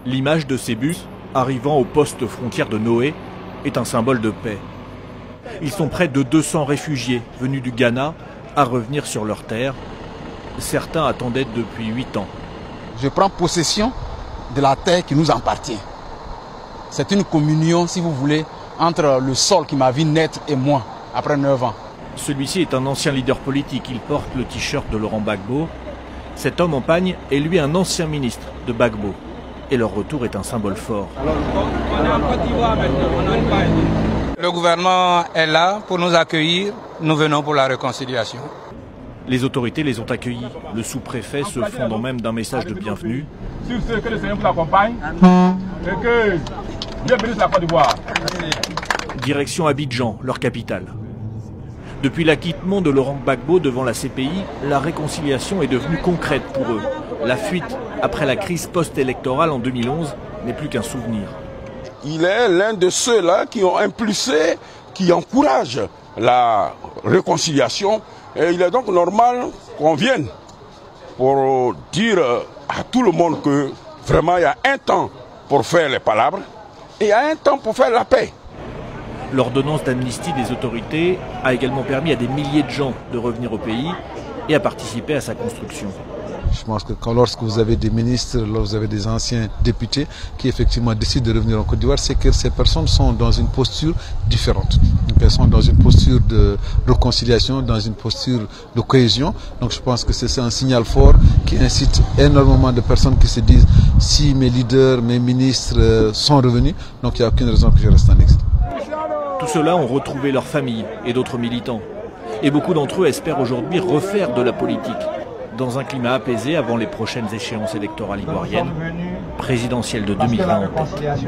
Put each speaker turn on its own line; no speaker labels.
L'image de ces bus arrivant au poste frontière de Noé est un symbole de paix. Ils sont près de 200 réfugiés venus du Ghana à revenir sur leur terre. Certains attendaient depuis 8 ans.
Je prends possession de la terre qui nous appartient. C'est une communion, si vous voulez, entre le sol qui m'a vu naître et moi, après 9 ans.
Celui-ci est un ancien leader politique. Il porte le t-shirt de Laurent Gbagbo. Cet homme en pagne est lui un ancien ministre de Gbagbo. Et leur retour est un symbole fort.
Le gouvernement est là pour nous accueillir. Nous venons pour la réconciliation.
Les autorités les ont accueillis. Le sous-préfet se fondant même d'un message de bienvenue.
Sur ce, que le Seigneur vous accompagne et que Dieu bénisse la Côte d'Ivoire.
Direction Abidjan, leur capitale. Depuis l'acquittement de Laurent Gbagbo devant la CPI, la réconciliation est devenue concrète pour eux. La fuite après la crise post-électorale en 2011 n'est plus qu'un souvenir.
Il est l'un de ceux-là qui ont impulsé, qui encouragent la réconciliation. Et il est donc normal qu'on vienne pour dire à tout le monde que vraiment il y a un temps pour faire les palabres et il y a un temps pour faire la paix.
L'ordonnance d'amnistie des autorités a également permis à des milliers de gens de revenir au pays et à participer à sa construction.
Je pense que lorsque vous avez des ministres, lorsque vous avez des anciens députés qui effectivement décident de revenir en Côte d'Ivoire, c'est que ces personnes sont dans une posture différente. Elles sont dans une posture de réconciliation, dans une posture de cohésion. Donc je pense que c'est un signal fort qui incite énormément de personnes qui se disent si mes leaders, mes ministres sont revenus, donc il n'y a aucune raison que je reste en exil.
Tous ceux-là ont retrouvé leurs familles et d'autres militants. Et beaucoup d'entre eux espèrent aujourd'hui refaire de la politique dans un climat apaisé avant les prochaines échéances électorales ivoiriennes, présidentielles de 2020 en tête.